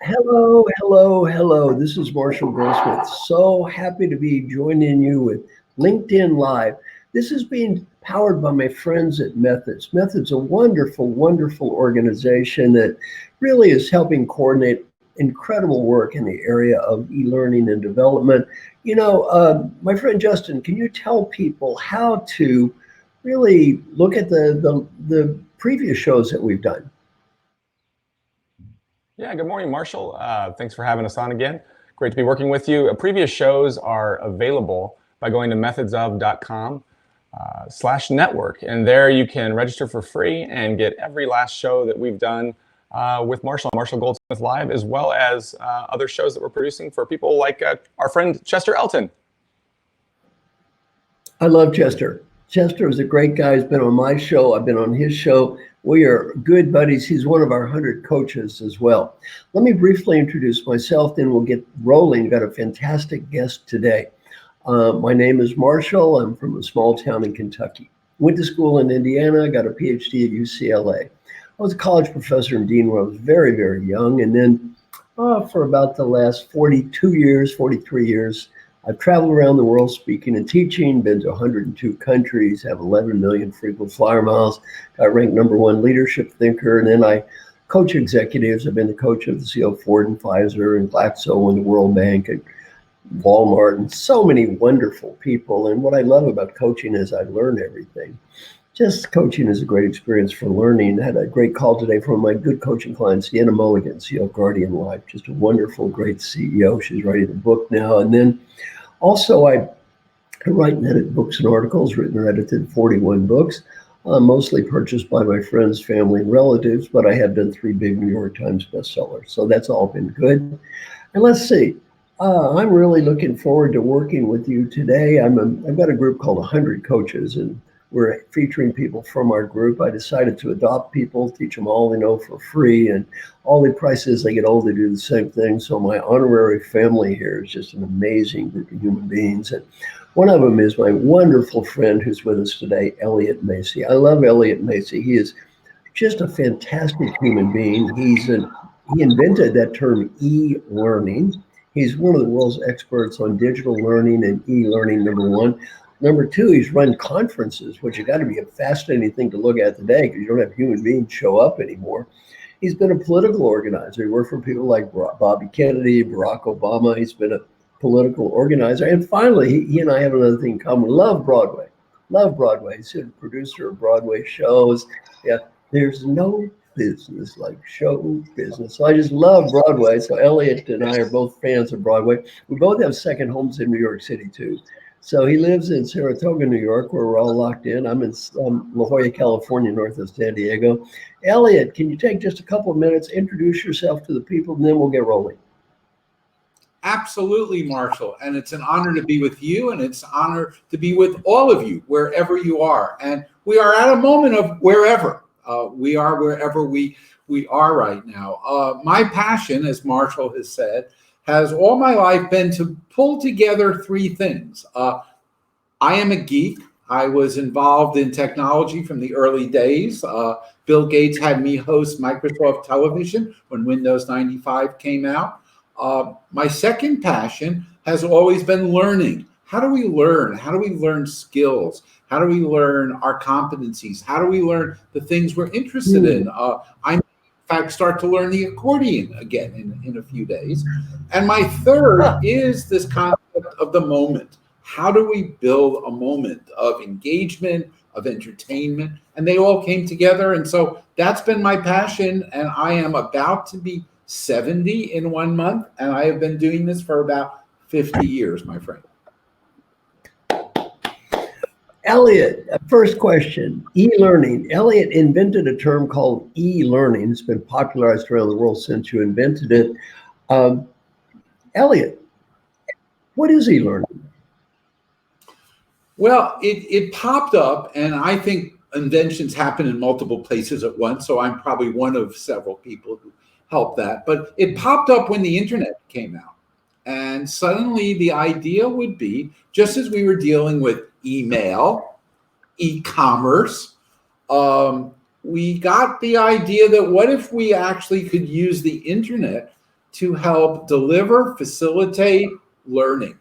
Hello, hello, hello. This is Marshall Goldsmith. So happy to be joining you with LinkedIn Live. This is being powered by my friends at Methods. Methods, a wonderful, wonderful organization that really is helping coordinate incredible work in the area of e-learning and development. You know, my friend Justin, can you tell people how to really look at the previous shows that we've done? Yeah, good morning, Marshall. Thanks for having us on again. Great to be working with you. Previous shows are available by going to methodsof.com/network. And there you can register for free and get every last show that we've done with Marshall Goldsmith Live, as well as other shows that we're producing for people like our friend Chester Elton. I love Chester. Chester is a great guy. He's been on my show. I've been on his show. We are good buddies. He's one of our 100 coaches as well. Let me briefly introduce myself, then we'll get rolling. Got a fantastic guest today. My name is Marshall. I'm from a small town in Kentucky. Went to school in Indiana, got a PhD at UCLA. I was a college professor and dean when I was very, very young. And then for about the last 43 years, I've traveled around the world speaking and teaching, been to 102 countries, have 11 million frequent flyer miles, got ranked #1 leadership thinker, and then I coach executives. I've been the coach of the CEO of Ford and Pfizer and Glaxo and the World Bank and Walmart and so many wonderful people. And what I love about coaching is I learn everything. Just coaching is a great experience for learning. I had a great call today from my good coaching client, Sienna Mulligan, CEO of Guardian Life, just a wonderful, great CEO. She's writing a book now. And then also I write and edit books and articles, written or edited 41 books, mostly purchased by my friends, family, and relatives, but I have done 3 big New York Times bestsellers. So that's all been good. And let's see. I'm really looking forward to working with you today. I've got a group called 100 Coaches, and we're featuring people from our group. I decided to adopt people, teach them all they know for free, and all the prices they get old, they do the same thing. So my honorary family here is just an amazing group of human beings. And one of them is my wonderful friend who's with us today, Elliot Masie. I love Elliot Masie. He is just a fantastic human being. He invented that term e-learning. He's one of the world's experts on digital learning and e-learning, #1. #2, he's run conferences, which has got to be a fascinating thing to look at today because you don't have human beings show up anymore. He's been a political organizer. He worked for people like Bobby Kennedy, Barack Obama. He's been a political organizer. And finally, he and I have another thing in common. We love Broadway. Love Broadway. He's a producer of Broadway shows. Yeah, there's no business, like show business. So I just love Broadway. So Elliot and I are both fans of Broadway. We both have second homes in New York City too. So he lives in Saratoga, New York, where we're all locked in. I'm in La Jolla, California, north of San Diego. Elliot, can you take just a couple of minutes, introduce yourself to the people, and then we'll get rolling. Absolutely, Marshall. And it's an honor to be with you, and it's an honor to be with all of you, wherever you are. And we are at a moment of wherever. We are wherever we are right now. My passion, as Marshall has said, has all my life been to pull together three things. I am a geek. I was involved in technology from the early days. Bill Gates had me host Microsoft Television when Windows 95 came out. My second passion has always been learning. How do we learn? How do we learn skills? How do we learn our competencies? How do we learn the things we're interested in? I, in fact, start to learn the accordion again in a few days. And my third is this concept of the moment. How do we build a moment of engagement, of entertainment? And they all came together. And so that's been my passion. And I am about to be 70 in 1 month. And I have been doing this for about 50 years, my friend. Elliot, first question, e-learning. Elliot invented a term called e-learning. It's been popularized around the world since you invented it. Elliot, what is e-learning? Well, it popped up, and I think inventions happen in multiple places at once, so I'm probably one of several people who helped that. But it popped up when the internet came out. And suddenly the idea would be, just as we were dealing with email, e-commerce, we got the idea that what if we actually could use the internet to help deliver, facilitate learning?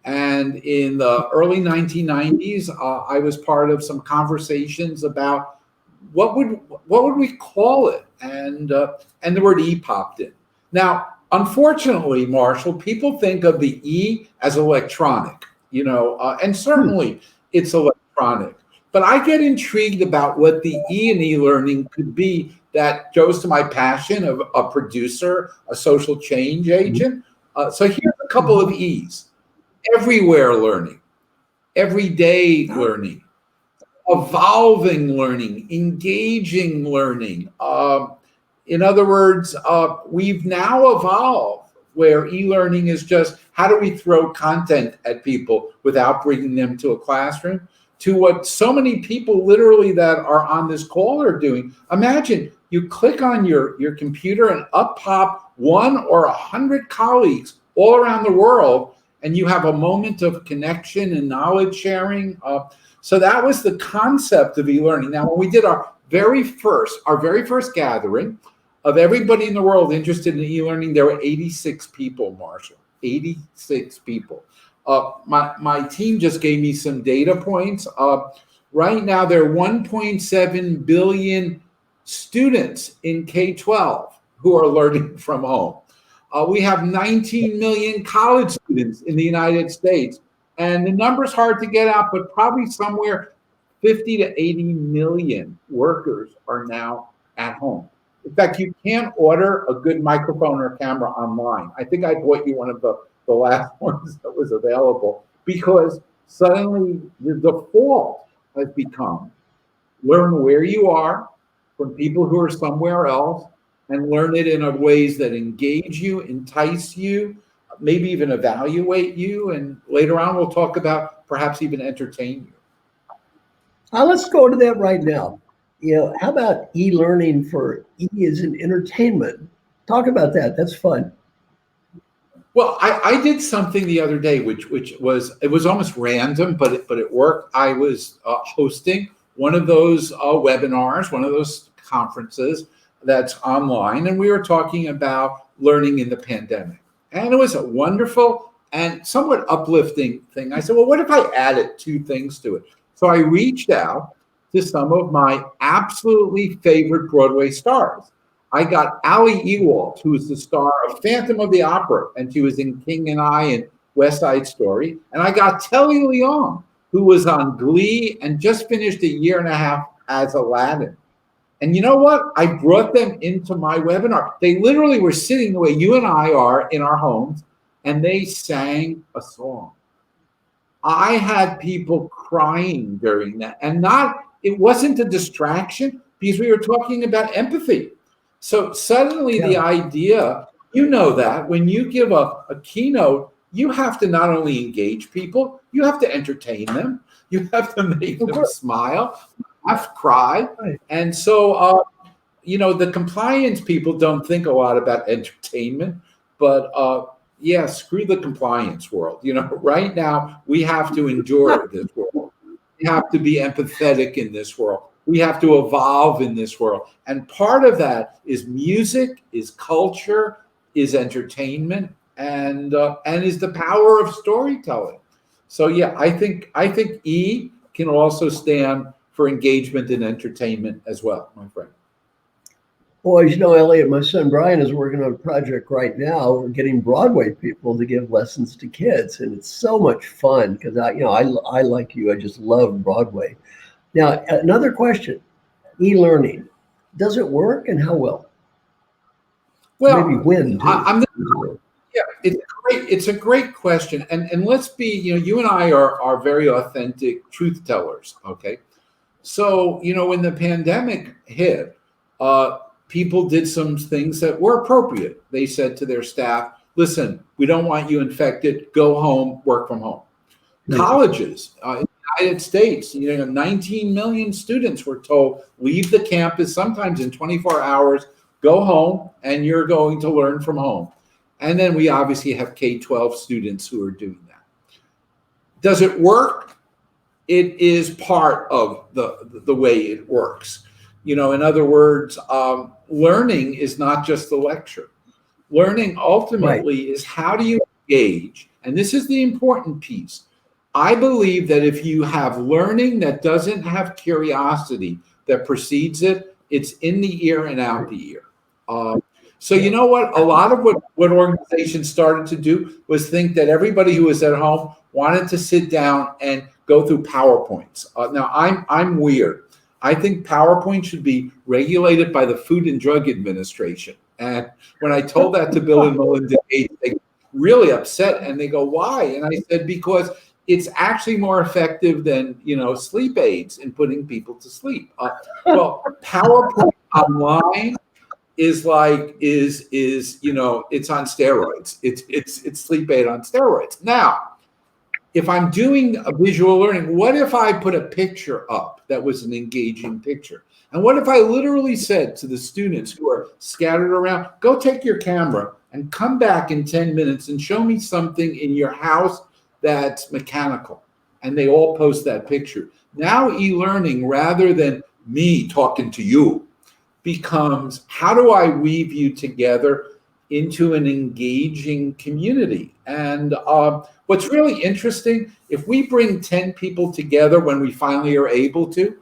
And in the early 1990s, I was part of some conversations about what would we call it, and the word E popped in. Now, unfortunately, Marshall, people think of the E as electronic, and certainly it's electronic. But I get intrigued about what the E in e-learning could be. That goes to my passion of a producer, a social change agent. So here's a couple of E's. Everywhere learning, everyday learning, evolving learning, engaging learning. In other words, we've now evolved where e-learning is just how do we throw content at people without bringing them to a classroom, to what so many people literally that are on this call are doing. Imagine you click on your computer and up pop 1 or 100 colleagues all around the world, and you have a moment of connection and knowledge sharing. So that was the concept of e-learning. Now, when we did our very first gathering of everybody in the world interested in e-learning, there were 86 people, Marshall, 86 people. My team just gave me some data points. Right now, there are 1.7 billion students in K-12 who are learning from home. We have 19 million college students in the United States. And the number's hard to get out, but probably somewhere 50 to 80 million workers are now at home. In fact, you can't order a good microphone or camera online. I think I bought you one of the last ones that was available, because suddenly the default has become learn where you are from people who are somewhere else, and learn it in ways that engage you, entice you, maybe even evaluate you. And later on, we'll talk about perhaps even entertain you. Let's go to that right now. How about e-learning for E as in entertainment? Talk about that. That's fun. Well, I did something the other day, which was almost random, but it worked. I was hosting one of those webinars, one of those conferences that's online, and we were talking about learning in the pandemic. And it was a wonderful and somewhat uplifting thing. I said, well, what if I added 2 things to it? So I reached out to some of my absolutely favorite Broadway stars. I got Ali Ewald, who is the star of Phantom of the Opera, and she was in King and I and West Side Story. And I got Telly Leon, who was on Glee and just finished a year and a half as Aladdin. And you know what? I brought them into my webinar. They literally were sitting the way you and I are in our homes, and they sang a song. I had people crying during that, and it wasn't a distraction because we were talking about empathy. So suddenly the idea, you know, that when you give a keynote, you have to not only engage people, you have to entertain them, you have to make them smile, laugh, cry. Right. And so, you know, the compliance people don't think a lot about entertainment, but yeah, screw the compliance world. You know, right now we have to endure this world. We have to be empathetic in this world. We have to evolve in this world. And part of that is music, is culture, is entertainment, and is the power of storytelling. So yeah, I think E can also stand for engagement and entertainment as well, my friend. Well, you know, Elliot, my son Brian is working on a project right now. We're getting Broadway people to give lessons to kids, and it's so much fun because I like you, I just love Broadway. Now, another question: e-learning, does it work, and how well? Well, maybe when? Yeah, it's great. It's a great question, and let's be, you know, you and I are very authentic truth tellers. Okay, so you know, when the pandemic hit, people did some things that were appropriate. They said to their staff, listen, we don't want you infected. Go home, work from home. Colleges in the United States, you know, 19 million students were told, leave the campus sometimes in 24 hours, go home, and you're going to learn from home. And then we obviously have K-12 students who are doing that. Does it work? It is part of the way it works. You know, in other words, learning is not just the lecture. Learning ultimately is how do you engage, and this is the important piece. I believe that if you have learning that doesn't have curiosity that precedes it, it's in the ear and out the ear. So you know what? A lot of what organizations started to do was think that everybody who was at home wanted to sit down and go through PowerPoints. Now I'm weird. I think PowerPoint should be regulated by the Food and Drug Administration. And when I told that to Bill and Melinda Gates, they got really upset, and they go, "Why?" And I said, "Because it's actually more effective than, you know, sleep aids in putting people to sleep." Well, PowerPoint online is like you know, it's on steroids. It's sleep aid on steroids. Now, if I'm doing a visual learning, what if I put a picture up that was an engaging picture? And what if I literally said to the students who are scattered around, go take your camera and come back in 10 minutes and show me something in your house that's mechanical? And they all post that picture. Now e-learning, rather than me talking to you, becomes how do I weave you together into an engaging community? And what's really interesting, if we bring 10 people together when we finally are able to,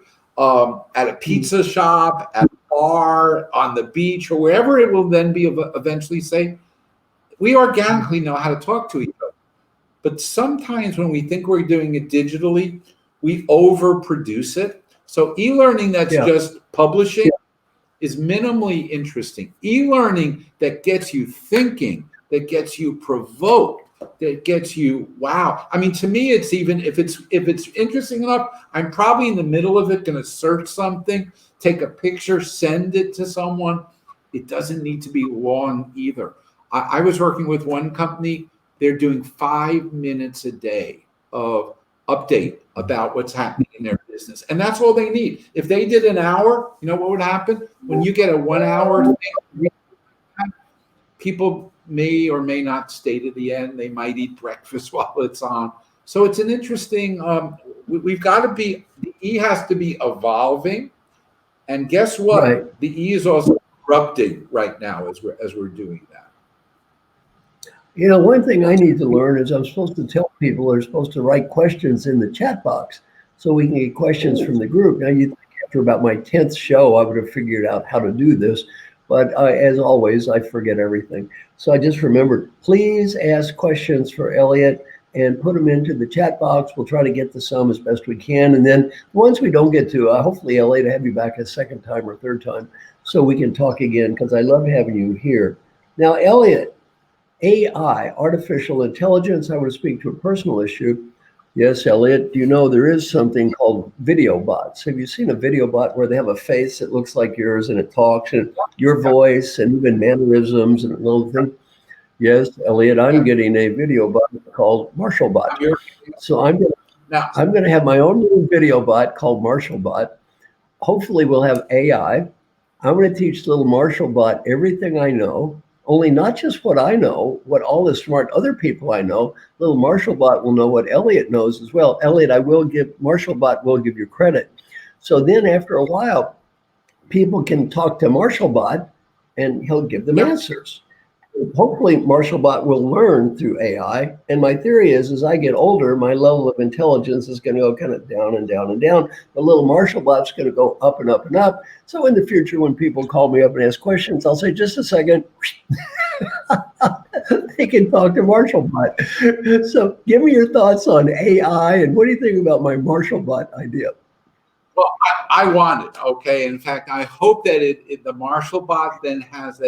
at a pizza shop, at a bar, on the beach, or wherever it will then be eventually safe, we organically know how to talk to each other. But sometimes when we think we're doing it digitally, we overproduce it. So e-learning that's just publishing is minimally interesting. E-learning that gets you thinking, that gets you provoked, that gets you, wow. I mean, to me, it's even, if it's interesting enough, I'm probably in the middle of it going to search something, take a picture, send it to someone. It doesn't need to be long either. I was working with one company. They're doing 5 minutes a day of update about what's happening in their business. And that's all they need. If they did an hour, you know what would happen? When you get a 1 hour thing, people may or may not stay to the end. They might eat breakfast while it's on. So it's an interesting, we've got to be, the E has to be evolving. And guess what? Right. The E is also erupting right now as we're doing that. You know, one thing I need to learn is I'm supposed to tell people they're supposed to write questions in the chat box so we can get questions from the group. Now, you think after about my 10th show, I would have figured out how to do this. But as always, I forget everything. So I just remembered, please ask questions for Elliot. and put them into the chat box. We'll try to get to some as best we can. And then the ones we don't get to, hopefully, Elliot, to have you back a second time or third time so we can talk again, because I love having you here. Now, Elliot, AI, artificial intelligence, I want to speak to a personal issue. Yes, Elliot, do you know there is something called video bots? Have you seen a video bot where they have a face that looks like yours and it talks, and your voice and even mannerisms and little things? Yes, Elliot, I'm getting a video bot called Marshall Bot. So I'm going to have my own little video bot called Marshall Bot. Hopefully we'll have AI. I'm going to teach little Marshall Bot everything I know, only not just what I know, what all the smart other people I know. Little Marshall Bot will know what Elliot knows as well. Elliot, Marshall Bot will give you credit. So then after a while, people can talk to Marshall Bot and he'll give them answers. Hopefully Marshall Bot will learn through AI. And my theory is, as I get older, my level of intelligence is going to go kind of down and down and down. The little Marshall Bot's going to go up and up and up. So in the future, when people call me up and ask questions, I'll say, just a second. They can talk to Marshall Bot. So give me your thoughts on AI, and what do you think about my Marshall Bot idea? Well, I want it. Okay. In fact, I hope that the Marshall Bot then has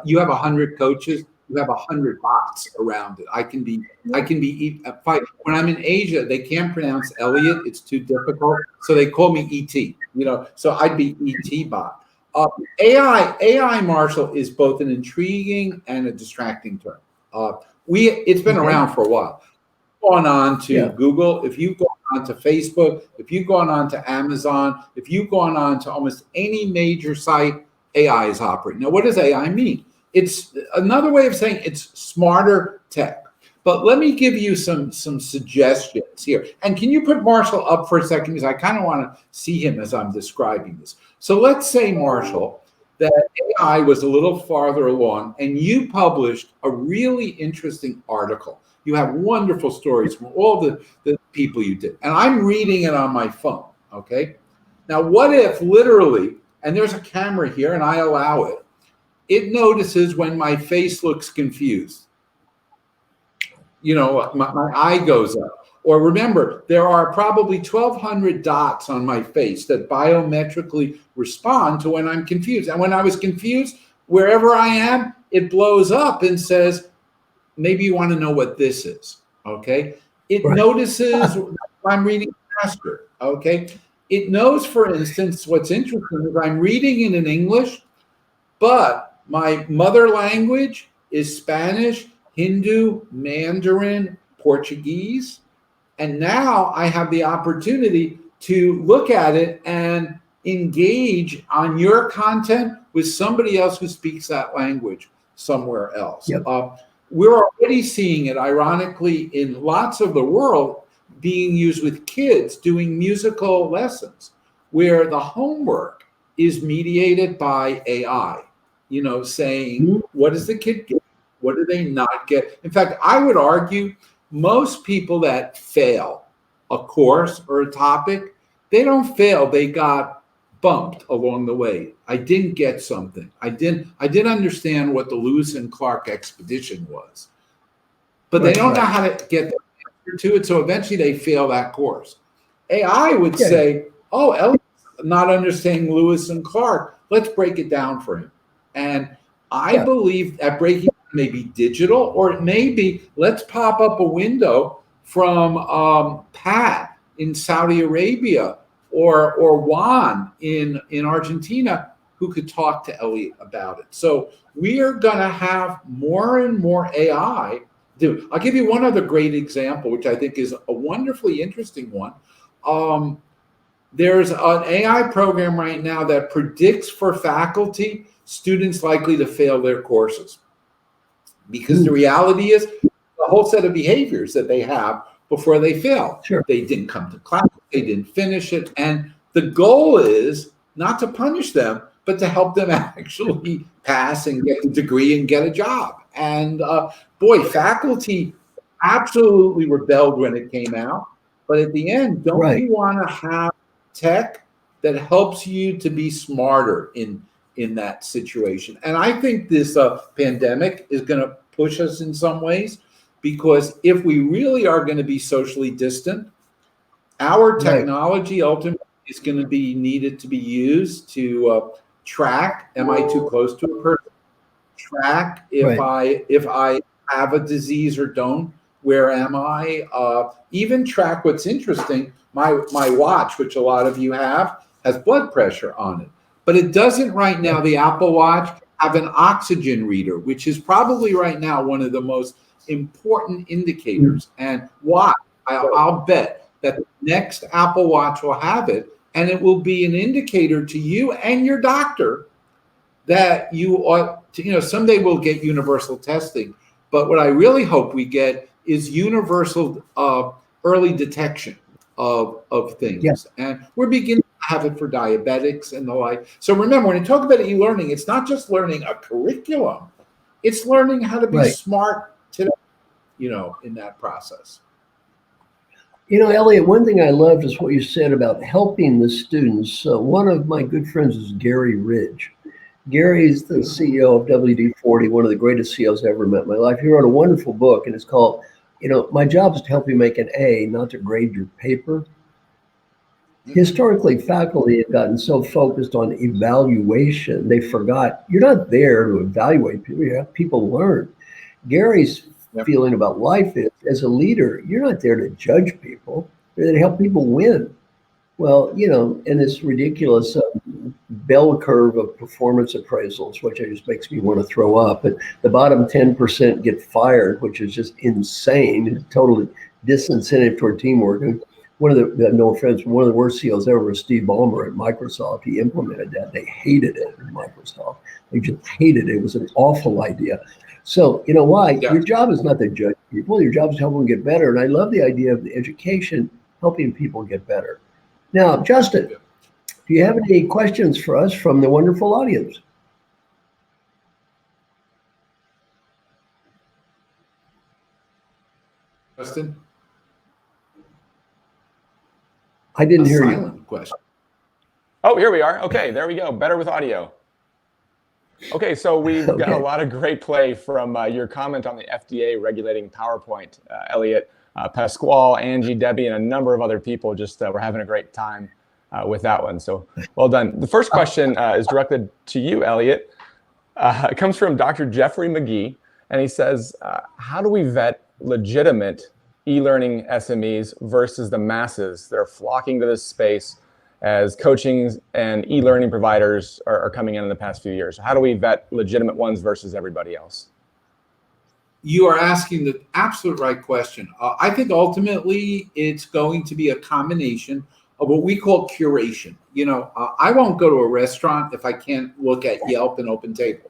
you have 100 coaches, you have 100 bots around it. I can be when I'm in Asia, they can't pronounce Elliot. It's too difficult. So they call me ET, so I'd be ET bot. AI Marshall is both an intriguing and a distracting term. It's been around for a while. Gone on to Google, if you've gone on to Facebook, if you've gone on to Amazon, if you've gone on to almost any major site, AI is operating. Now, what does AI mean? It's another way of saying it's smarter tech. But let me give you some suggestions here. And can you put Marshall up for a second? Because I kind of want to see him as I'm describing this. So let's say, Marshall, that AI was a little farther along and you published a really interesting article. You have wonderful stories from all the people you did. And I'm reading it on my phone, okay? Now, what if literally, and there's a camera here and I allow it, it notices when my face looks confused. My eye goes up. Or remember, there are probably 1,200 dots on my face that biometrically respond to when I'm confused. And when I was confused, wherever I am, it blows up and says, maybe you want to know what this is, okay? It notices I'm reading faster, okay? It knows, for instance, what's interesting is I'm reading in English, but my mother language is Spanish, Hindu, Mandarin, Portuguese. And now I have the opportunity to look at it and engage on your content with somebody else who speaks that language somewhere else. Yep. We're already seeing it, ironically, in lots of the world being used with kids doing musical lessons, where the homework is mediated by AI, saying, what does the kid get? What do they not get? In fact, I would argue most people that fail a course or a topic, they don't fail. They got bumped along the way. I didn't get something. I didn't understand what the Lewis and Clark expedition was, but they don't know how to get the answer to it. So eventually they fail that course. AI would say, oh, Elliot's not understanding Lewis and Clark. Let's break it down for him. And I believe that breaking may be digital, or it may be, let's pop up a window from Pat in Saudi Arabia or Juan in Argentina who could talk to Elliot about it. So we are going to have more and more AI. I'll give you one other great example, which I think is a wonderfully interesting one. There's an AI program right now that predicts for faculty students likely to fail their courses. Because the reality is the whole set of behaviors that they have before they fail. Sure. They didn't come to class, they didn't finish it. And the goal is not to punish them, but to help them actually pass and get the degree and get a job. And faculty absolutely rebelled when it came out. But at the end, don't you want to have tech that helps you to be smarter in that situation? And I think this pandemic is going to push us in some ways, because if we really are going to be socially distant, our technology ultimately is going to be needed to be used to track, am I too close to a person? Track if I have a disease or don't, where am I? Even track what's interesting. My watch, which a lot of you have, has blood pressure on it, but it doesn't right now. The Apple Watch have an oxygen reader, which is probably right now one of the most important indicators. And why? I'll bet that the next Apple Watch will have it, and it will be an indicator to you and your doctor that you ought to, someday we'll get universal testing. But what I really hope we get is universal early detection of things. Yes. And we're beginning to have it for diabetics and the like. So remember, when you talk about e-learning, it's not just learning a curriculum, it's learning how to be smart today, in that process. Elliot, one thing I loved is what you said about helping the students. One of my good friends is Gary Ridge. Gary's the CEO of WD-40, one of the greatest CEOs I ever met in my life. He wrote a wonderful book, and it's called, My Job is to Help You Make an A, Not to Grade Your Paper. Historically, faculty have gotten so focused on evaluation, they forgot you're not there to evaluate people, you have people learn. Gary's feeling about life is, as a leader, you're not there to judge people, you're there to help people win. Well, and this ridiculous bell curve of performance appraisals, which just makes me want to throw up. But the bottom 10% get fired, which is just insane. It's totally disincentive toward teamwork. And one of the, no offense, one of the worst CEOs ever was Steve Ballmer at Microsoft. He implemented that. They hated it at Microsoft. They just hated it. It was an awful idea. So, why? Yeah. Your job is not to judge people. Your job is to help them get better. And I love the idea of the education helping people get better. Now, Justin, do you have any questions for us from the wonderful audience? Justin? I didn't hear you. Question. Oh, here we are. Okay, there we go. Better with audio. Okay, so we've got a lot of great play from your comment on the FDA regulating PowerPoint, Elliot. Pasquale, Angie, Debbie, and a number of other people just were having a great time with that one. So well done. The first question is directed to you, Elliot. It comes from Dr. Jeffrey McGee, and he says, how do we vet legitimate e-learning SMEs versus the masses that are flocking to this space as coaching and e-learning providers are coming in the past few years? How do we vet legitimate ones versus everybody else? You are asking the absolute right question. I think ultimately it's going to be a combination of what we call curation. I won't go to a restaurant if I can't look at Yelp and OpenTable.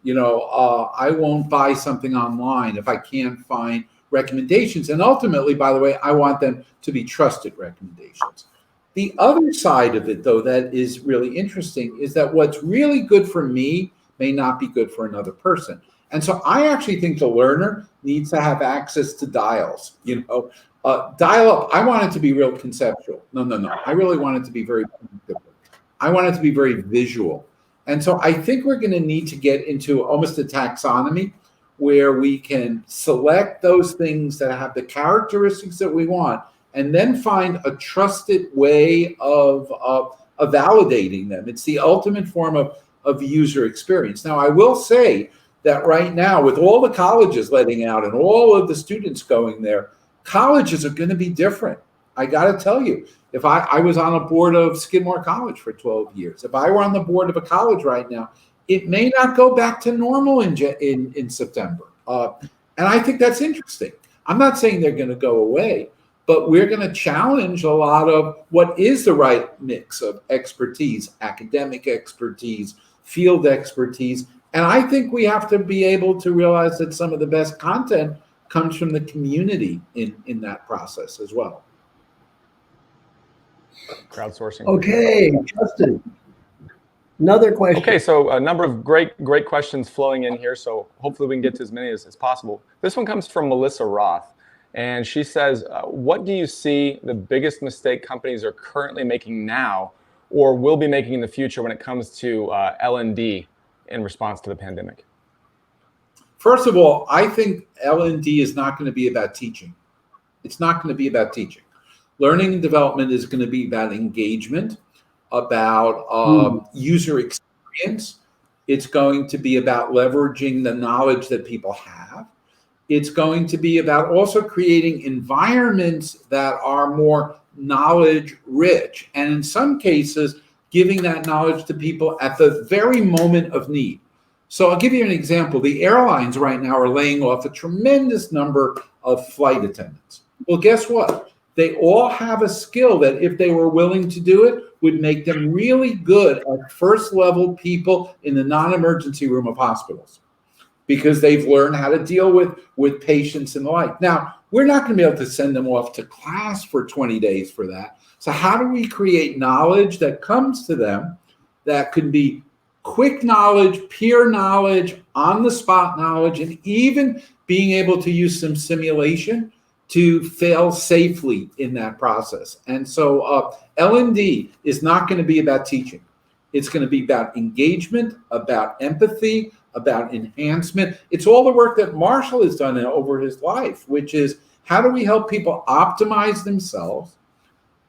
I won't buy something online if I can't find recommendations. And ultimately, by the way, I want them to be trusted recommendations. The other side of it, though, that is really interesting is that what's really good for me may not be good for another person. And so I actually think the learner needs to have access to dials. Dial up, I want it to be real conceptual. No. I really want it to be very practical. I want it to be very visual. And so I think we're going to need to get into almost a taxonomy where we can select those things that have the characteristics that we want and then find a trusted way of validating them. It's the ultimate form of user experience. Now, I will say that right now, with all the colleges letting out and all of the students going there, colleges are going to be different. I got to tell you, if I was on a board of Skidmore College for 12 years, if I were on the board of a college right now, it may not go back to normal in September. And I think that's interesting. I'm not saying they're going to go away, but we're going to challenge a lot of what is the right mix of expertise, academic expertise, field expertise. And I think we have to be able to realize that some of the best content comes from the community in that process as well. Crowdsourcing. Okay, Justin, another question. Okay, so a number of great questions flowing in here. So hopefully we can get to as many as possible. This one comes from Melissa Roth. And she says, what do you see the biggest mistake companies are currently making now or will be making in the future when it comes to L&D in response to the pandemic? First of all, I think L&D is not going to be about teaching. It's not going to be about teaching. Learning and development is going to be about engagement, about user experience. It's going to be about leveraging the knowledge that people have. It's going to be about also creating environments that are more knowledge rich, and in some cases, giving that knowledge to people at the very moment of need. So I'll give you an example. The airlines right now are laying off a tremendous number of flight attendants. Well, guess what? They all have a skill that, if they were willing to do it, would make them really good at first level people in the non-emergency room of hospitals, because they've learned how to deal with patients and the like. Now, we're not going to be able to send them off to class for 20 days for that. So how do we create knowledge that comes to them that could be quick knowledge, peer knowledge, on-the-spot knowledge, and even being able to use some simulation to fail safely in that process? And so L&D is not going to be about teaching. It's going to be about engagement, about empathy, about enhancement. It's all the work that Marshall has done over his life, which is, how do we help people optimize themselves,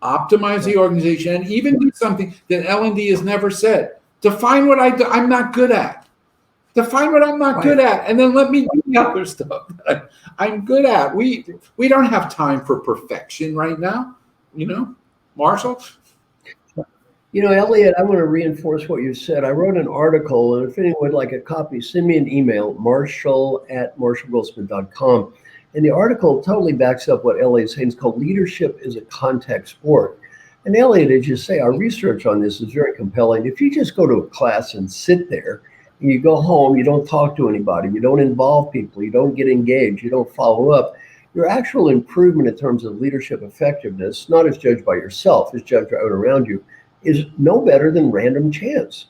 optimize the organization, and even do something that L&D has never said. Define what I'm not good at. Define what I'm not good at, and then let me do the other stuff that I'm good at. We don't have time for perfection right now, Marshall? Elliot, I want to reinforce what you said. I wrote an article, and if anyone would like a copy, send me an email, marshall@marshallgoldsmith.com. And the article totally backs up what Elliot is saying. It's called Leadership is a Contact Sport. And Elliot, as you say, our research on this is very compelling. If you just go to a class and sit there, and you go home, you don't talk to anybody, you don't involve people, you don't get engaged, you don't follow up, your actual improvement in terms of leadership effectiveness, not as judged by yourself, as judged out around you, is no better than random chance.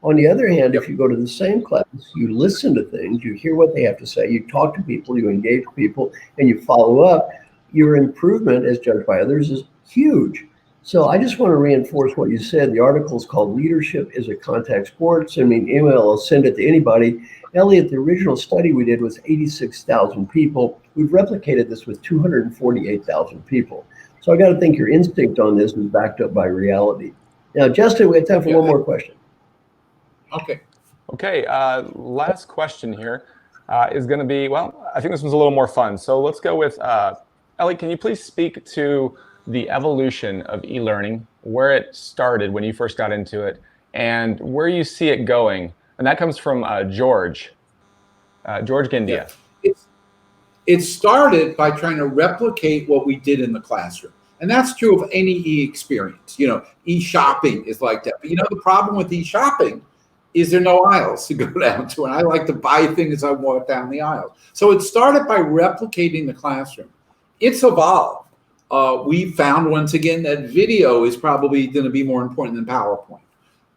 On the other hand, if you go to the same class, you listen to things, you hear what they have to say, you talk to people, you engage people, and you follow up, your improvement as judged by others is huge. So I just want to reinforce what you said. The article is called Leadership is a Contact Sport. Send me an email, I'll send it to anybody. Elliot, the original study we did was 86,000 people. We've replicated this with 248,000 people. So I got to think your instinct on this is backed up by reality. Now, Justin, we have time for one more question. Okay. Last question here is going to be, well, I think this one's a little more fun. So let's go with, Elliot, can you please speak to the evolution of e-learning, where it started when you first got into it, and where you see it going? And that comes from George Gindia. Yeah. It started by trying to replicate what we did in the classroom. And that's true of any e-experience. E-shopping is like that. But the problem with e-shopping is there are no aisles to go down to. And I like to buy things as I walk down the aisles. So it started by replicating the classroom. It's evolved. We found, once again, that video is probably going to be more important than PowerPoint.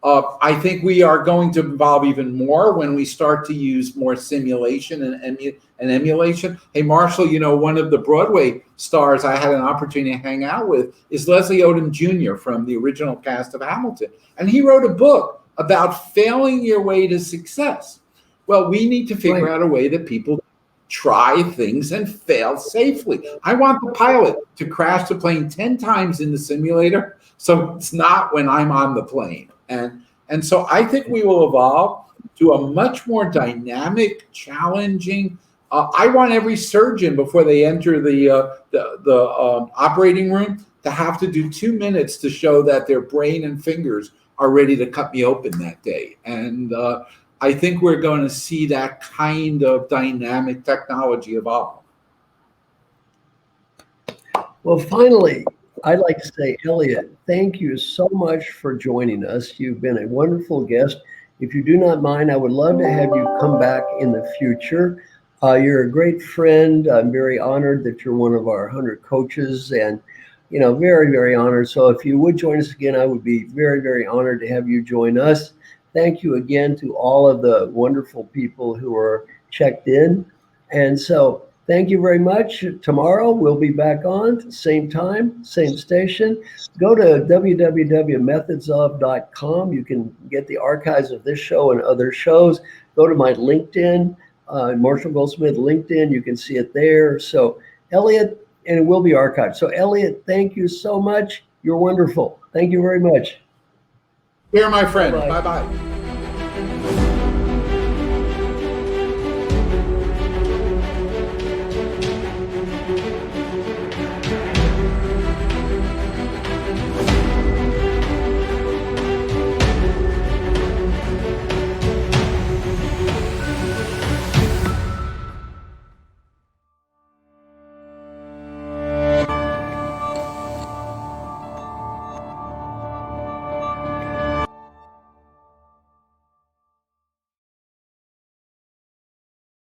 I think we are going to evolve even more when we start to use more simulation and emulation. Hey, Marshall, one of the Broadway stars I had an opportunity to hang out with is Leslie Odom Jr. from the original cast of Hamilton. And he wrote a book about failing your way to success. Well, we need to figure out a way that people try things and fail safely. I want the pilot to crash the plane 10 times in the simulator, so it's not when I'm on the plane. And so I think we will evolve to a much more dynamic, challenging. I want every surgeon, before they enter the operating room, to have to do 2 minutes to show that their brain and fingers are ready to cut me open that day. And I think we're going to see that kind of dynamic technology evolve. Well, finally, I'd like to say, Elliot, thank you so much for joining us. You've been a wonderful guest. If you do not mind, I would love to have you come back in the future. You're a great friend. I'm very honored that you're one of our 100 coaches, and very, very honored. So if you would join us again, I would be very, very honored to have you join us. Thank you again to all of the wonderful people who are checked in. And so thank you very much. Tomorrow we'll be back on, same time, same station. Go to www.methodsof.com. You can get the archives of this show and other shows. Go to my LinkedIn. Marshall Goldsmith, LinkedIn, you can see it there. So Elliot, and it will be archived. So Elliot, thank you so much. You're wonderful. Thank you very much. Here, my friend. Bye-bye. Bye-bye.